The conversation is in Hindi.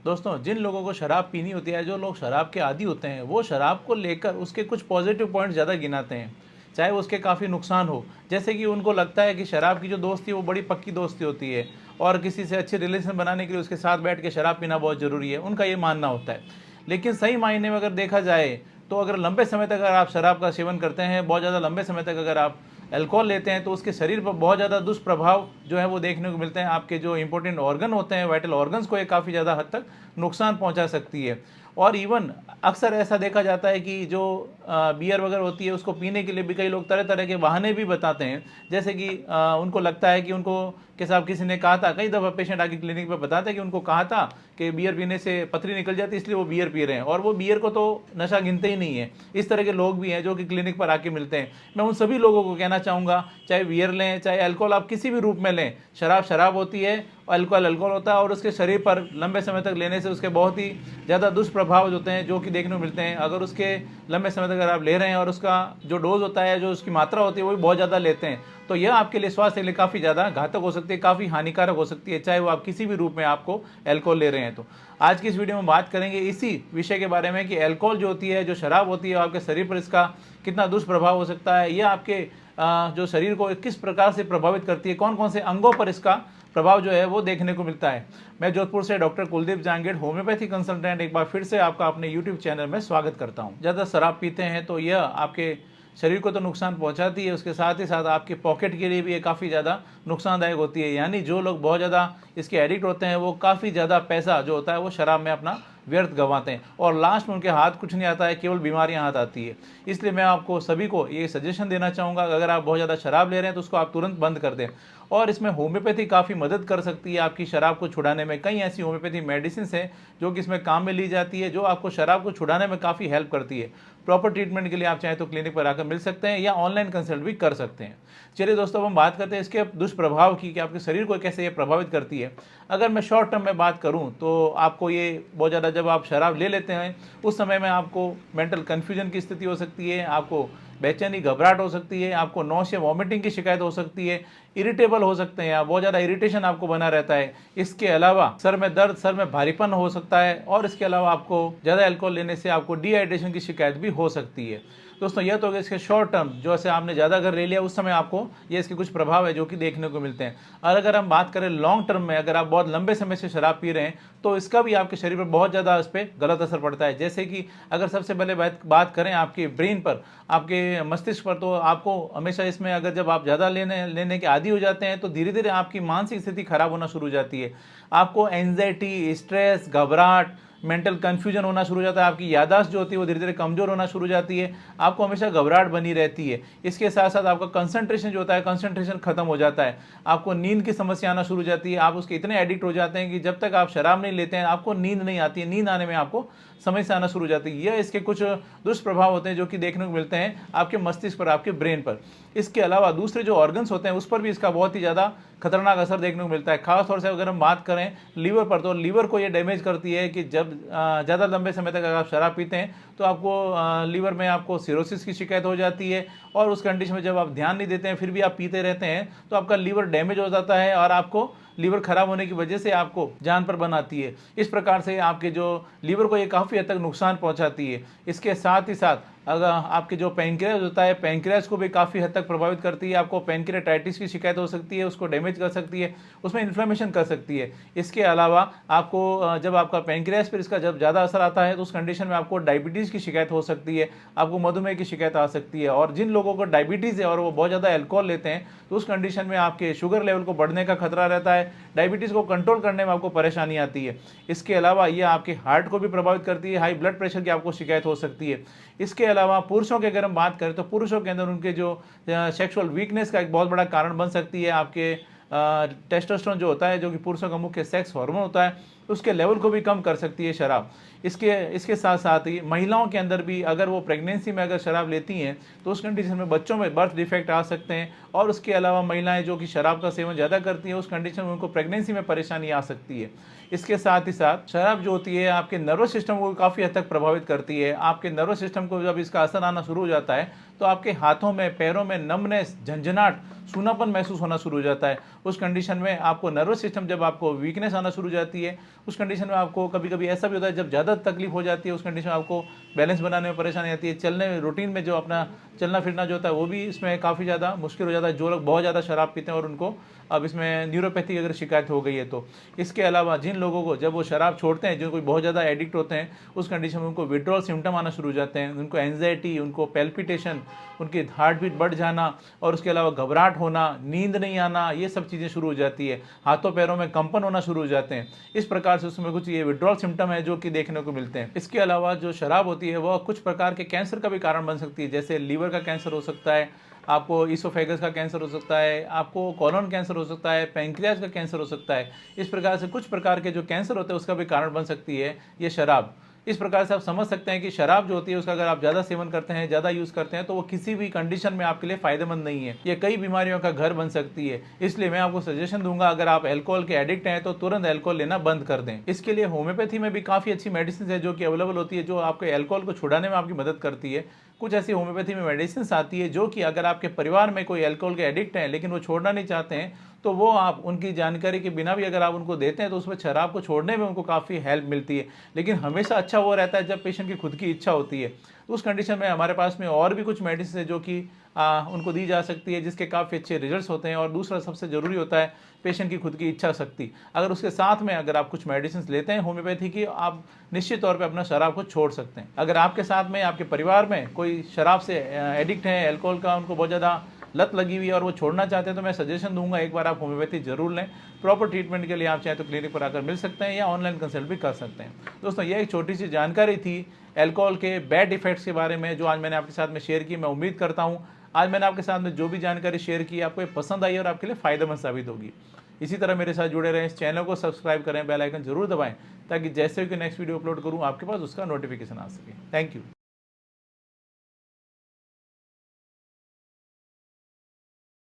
दोस्तों, जिन लोगों को शराब पीनी होती है, जो लोग शराब के आदी होते हैं, वो शराब को लेकर उसके कुछ पॉजिटिव पॉइंट्स ज़्यादा गिनाते हैं, चाहे वो उसके काफ़ी नुकसान हो। जैसे कि उनको लगता है कि शराब की जो दोस्ती है वो बड़ी पक्की दोस्ती होती है और किसी से अच्छे रिलेशन बनाने के लिए उसके साथ बैठ के शराब पीना बहुत ज़रूरी है, उनका ये मानना होता है। लेकिन सही मायने में अगर देखा जाए तो अगर लंबे समय तक अगर आप शराब का सेवन करते हैं, बहुत ज़्यादा लंबे समय तक अगर आप अल्कोहल लेते हैं, तो उसके शरीर पर बहुत ज़्यादा दुष्प्रभाव जो है वो देखने को मिलते हैं। आपके जो इंपॉर्टेंट ऑर्गन होते हैं, वाइटल ऑर्गन्स को ये काफ़ी ज़्यादा हद तक नुकसान पहुंचा सकती है। और इवन अक्सर ऐसा देखा जाता है कि जो बियर वगैरह होती है उसको पीने के लिए भी कई लोग तरह तरह के बहाने भी बताते हैं। जैसे कि उनको लगता है कि उनको के साहब किसी ने कहा था, कई दफ़ा पेशेंट आके क्लिनिक पे बताते हैं कि उनको कहा था कि बियर पीने से पथरी निकल जाती है, इसलिए वो बियर पी रहे हैं, और वो बियर को तो नशा गिनते ही नहीं है। इस तरह के लोग भी हैं जो कि क्लिनिक पर आके मिलते हैं। मैं उन सभी लोगों को कहना चाहूँगा, चाहे बियर लें चाहे अल्कोहल, आप किसी भी रूप में लें, शराब शराब होती है, अल्कोहल अल्कोहल होता है, और उसके शरीर पर लंबे समय तक लेने से उसके बहुत ही ज़्यादा दुष्प्रभाव होते हैं जो कि देखने को मिलते हैं। अगर उसके लंबे समय तक अगर आप ले रहे हैं और उसका जो डोज होता है, जो उसकी मात्रा होती है, वो भी बहुत ज़्यादा लेते हैं, तो यह आपके लिए स्वास्थ्य के लिए काफ़ी ज़्यादा घातक हो सकती है, काफ़ी हानिकारक हो सकती है, चाहे वो आप किसी भी रूप में आपको अल्कोहल ले रहे हैं। तो आज की इस वीडियो में बात करेंगे इसी विषय के बारे में कि अल्कोहल जो होती है, जो शराब होती है, आपके शरीर पर इसका कितना दुष्प्रभाव हो सकता है, यह आपके जो शरीर को किस प्रकार से प्रभावित करती है, कौन कौन से अंगों पर इसका प्रभाव जो है वो देखने को मिलता है। मैं जोधपुर से doctor Kuldeep Jangid, homeopathy consultant, एक बार फिर से आपका अपने यूट्यूब चैनल में स्वागत करता हूं। ज़्यादा शराब पीते हैं तो यह आपके शरीर को तो नुकसान पहुंचाती है, उसके साथ ही साथ आपके पॉकेट के लिए भी ये काफ़ी ज़्यादा नुकसानदायक होती है। यानी जो लोग बहुत ज़्यादा इसके एडिक्ट होते हैं वो काफ़ी ज़्यादा पैसा जो होता है वो शराब में अपना व्यर्थ गंवाते हैं, और लास्ट में उनके हाथ कुछ नहीं आता है, केवल बीमारियां हाथ आती है। इसलिए मैं आपको सभी को ये सजेशन देना चाहूँगा, अगर आप बहुत ज़्यादा शराब ले रहे हैं तो उसको आप तुरंत बंद कर दें। और इसमें होम्योपैथी काफ़ी मदद कर सकती है आपकी शराब को छुड़ाने में। कई ऐसी होम्योपैथी मेडिसिन हैं जो कि इसमें काम में ली जाती है, जो आपको शराब को छुड़ाने में काफ़ी हेल्प करती है। प्रॉपर ट्रीटमेंट के लिए आप चाहें तो क्लिनिक पर आकर मिल सकते हैं या ऑनलाइन कंसल्ट भी कर सकते हैं। चलिए दोस्तों, अब हम बात करते हैं इसके दुष्प्रभाव की, कि आपके शरीर को कैसे ये प्रभावित करती है। अगर मैं शॉर्ट टर्म में बात करूं तो आपको ये बहुत ज़्यादा, जब आप शराब ले लेते हैं उस समय में आपको मेंटल कन्फ्यूजन की स्थिति हो सकती है, आपको बेचैनी घबराहट हो सकती है, आपको नौसिया वॉमिटिंग की शिकायत हो सकती है, इरिटेबल हो सकते हैं आप, बहुत ज़्यादा इरिटेशन आपको बना रहता है। इसके अलावा सर में दर्द, सर में भारीपन हो सकता है, और इसके अलावा आपको ज़्यादा अल्कोहल लेने से आपको डिहाइड्रेशन की शिकायत भी हो सकती है। दोस्तों, यह तो इसके शॉर्ट टर्म, जो ऐसे आपने ज़्यादा अगर ले लिया उस समय आपको ये इसके कुछ प्रभाव है जो कि देखने को मिलते हैं। और अगर हम बात करें लॉन्ग टर्म में, अगर आप बहुत लंबे समय से शराब पी रहे हैं तो इसका भी आपके शरीर पर बहुत ज़्यादा इस पर गलत असर पड़ता है। जैसे कि अगर सबसे पहले बात करें आपके ब्रेन पर, आपके मस्तिष्क पर, तो आपको हमेशा इसमें, अगर जब आप ज़्यादा लेने के आदी हो जाते हैं तो धीरे धीरे आपकी मानसिक स्थिति खराब होना शुरू हो जाती है। आपको एंजाइटी, स्ट्रेस, घबराहट, मेंटल कन्फ्यूजन होना शुरू हो जाता है, आपकी याददाश्त जो होती है वो धीरे धीरे कमजोर होना शुरू हो जाती है, आपको हमेशा घबराहट बनी रहती है। इसके साथ साथ आपका कंसंट्रेशन जो होता है, कंसंट्रेशन खत्म हो जाता है, आपको नींद की समस्या आना शुरू हो जाती है। आप उसके इतने एडिक्ट हो जाते हैं कि जब तक आप शराब नहीं लेते हैं आपको नींद नहीं आती है, नींद आने में आपको समस्या आना शुरू हो जाती है। यह इसके कुछ दुष्प्रभाव होते हैं जो कि देखने को मिलते हैं आपके मस्तिष्क पर, आपके ब्रेन पर। इसके अलावा दूसरे जो ऑर्गन्स होते हैं उस पर भी इसका बहुत ही ज़्यादा खतरनाक असर देखने को मिलता है। खासतौर से अगर हम बात करें लीवर पर, तो लीवर को ये डैमेज करती है कि जब ज़्यादा लंबे समय तक अगर आप शराब पीते हैं तो आपको लीवर में आपको सिरोसिस की शिकायत हो जाती है, और उस कंडीशन में जब आप ध्यान नहीं देते हैं फिर भी आप पीते रहते हैं तो आपका लीवर डैमेज हो जाता है, और आपको लीवर खराब होने की वजह से आपको जान पर बनाती है। इस प्रकार से आपके जो लीवर को ये काफ़ी हद तक नुकसान पहुंचाती है। इसके साथ ही साथ अगर आपके जो पैंक्रियाज होता है, पैंक्रियाज को भी काफ़ी हद तक प्रभावित करती है। आपको पैंक्रियाटाइटिस की शिकायत हो सकती है, उसको डैमेज कर सकती है, उसमें इन्फ्लेमेशन कर सकती है। इसके अलावा आपको जब आपका पैंक्रियाज पर इसका जब ज़्यादा असर आता है तो उस कंडीशन में आपको डायबिटीज़ की शिकायत हो सकती है, आपको मधुमेह की शिकायत आ सकती है। और जिन लोगों को डायबिटीज़ है और वो बहुत ज़्यादा अल्कोहल लेते हैं तो उस कंडीशन में आपके शुगर लेवल को बढ़ने का खतरा रहता है, डायबिटीज़ को कंट्रोल करने में आपको परेशानी आती है। इसके अलावा ये आपके हार्ट को भी प्रभावित करती है, हाई ब्लड प्रेशर की आपको शिकायत हो सकती है। इसके अलावा पुरुषों की अगर हम बात करें तो पुरुषों के अंदर उनके जो सेक्सुअल वीकनेस का एक बहुत बड़ा कारण बन सकती है आपके टेस्टोस्टेरोन जो होता है, जो कि पुरुषों का मुख्य सेक्स हार्मोन होता है, उसके लेवल को भी कम कर सकती है शराब। इसके साथ साथ ही महिलाओं के अंदर भी, अगर वो प्रेगनेंसी में अगर शराब लेती हैं तो उस कंडीशन में बच्चों में बर्थ डिफेक्ट आ सकते हैं। और उसके अलावा महिलाएं जो कि शराब का सेवन ज़्यादा करती हैं उस कंडीशन में उनको प्रेगनेंसी में परेशानी आ सकती है। इसके साथ ही साथ शराब जो होती है आपके नर्वस सिस्टम को काफ़ी हद तक प्रभावित करती है। आपके नर्वस सिस्टम को जब इसका असर आना शुरू हो जाता है तो आपके हाथों में, पैरों में नमनेस, झंझनाहट, सूनापन महसूस होना शुरू हो जाता है। उस कंडीशन में आपको नर्वस सिस्टम, जब आपको वीकनेस आना शुरू हो जाती है उस कंडीशन में आपको कभी कभी ऐसा भी होता है जब ज़्यादा तकलीफ हो जाती है, उस कंडीशन में आपको बैलेंस बनाने में परेशानी आती है, चलने में रूटीन में जो अपना चलना फिरना जो होता है वो भी इसमें काफ़ी ज़्यादा मुश्किल हो जाता है, जो लोग बहुत ज़्यादा शराब पीते हैं और उनको अब इसमें न्यूरोपैथी अगर शिकायत हो गई है तो। इसके अलावा जिन लोगों को जब वो शराब छोड़ते हैं, जो कोई बहुत ज़्यादा एडिक्ट होते हैं, उस कंडीशन में उनको विड्रॉल सिम्टम आना शुरू हो जाते हैं, उनको एंजाइटी, उनको पैल्पिटेशन, उनकी हार्ट बीट बढ़ जाना और उसके अलावा घबराहट होना, नींद नहीं आना, ये सब चीज़ें शुरू हो जाती है, हाथों पैरों में कंपन होना शुरू हो जाते हैं। इस प्रकार से उसमें कुछ ये विड्रॉल सिम्टम है जो कि देखने को मिलते हैं। इसके अलावा जो शराब होती है वह कुछ प्रकार के कैंसर का भी कारण बन सकती है, जैसे लीवर का कैंसर हो सकता है, आपको इसोफेगस का कैंसर हो सकता है, आपको कोलन कैंसर हो सकता है, पैंक्रियाज का कैंसर हो सकता है। इस प्रकार से कुछ प्रकार के जो कैंसर होते हैं उसका भी कारण बन सकती है ये शराब। इस प्रकार से आप समझ सकते हैं कि शराब जो होती है उसका अगर आप ज़्यादा सेवन करते हैं, ज़्यादा यूज़ करते हैं, तो वो किसी भी कंडीशन में आपके लिए फ़ायदेमंद नहीं है, ये कई बीमारियों का घर बन सकती है। इसलिए मैं आपको सजेशन दूंगा, अगर आप अल्कोहल के एडिक्ट हैं तो तुरंत अल्कोहल लेना बंद कर दें। इसके लिए होम्योपैथी में भी काफ़ी अच्छी मेडिसिन है जो कि अवेलेबल होती है, जो आपके अल्कोहल को छुड़ाने में आपकी मदद करती है। कुछ ऐसी होम्योपैथी में मेडिसिन आती है जो कि अगर आपके परिवार में कोई अल्कोहल के एडिक्ट हैं लेकिन वो छोड़ना नहीं चाहते हैं, तो वो आप उनकी जानकारी के बिना भी अगर आप उनको देते हैं तो उसमें शराब को छोड़ने में उनको काफ़ी हेल्प मिलती है। लेकिन हमेशा अच्छा वो रहता है जब पेशेंट की खुद की इच्छा होती है। तो उस कंडीशन में हमारे पास में और भी कुछ मेडिसिन है जो कि उनको दी जा सकती है, जिसके काफ़ी अच्छे रिजल्ट्स होते हैं। और दूसरा सबसे ज़रूरी होता है पेशेंट की खुद की इच्छा शक्ति। अगर उसके साथ में अगर आप कुछ मेडिसिन लेते हैं होम्योपैथी की, आप निश्चित तौर पे अपना शराब को छोड़ सकते हैं। अगर आपके साथ में आपके परिवार में कोई शराब से एडिक्ट है, अल्कोहल का उनको बहुत ज़्यादा लत लगी हुई है और वो छोड़ना चाहते हैं, तो मैं सजेशन दूंगा एक बार आप होम्योपैथी जरूर लें। प्रॉपर ट्रीटमेंट के लिए आप चाहे तो क्लिनिक पर आकर मिल सकते हैं या ऑनलाइन कंसल्ट भी कर सकते हैं। दोस्तों, ये एक छोटी सी जानकारी थी अल्कोहल के बैड इफेक्ट्स के बारे में जो आज मैंने आपके साथ में शेयर की। मैं उम्मीद करता हूँ आज मैंने आपके साथ में जो भी जानकारी शेयर की आपको ये पसंद आई और आपके लिए फ़ायदेमंद साबित होगी। इसी तरह मेरे साथ जुड़े रहें, इस चैनल को सब्सक्राइब करें, बेल आइकन जरूर दबाएं ताकि जैसे भी नेक्स्ट वीडियो अपलोड करूँ आपके पास उसका नोटिफिकेशन आ सके। Thank you.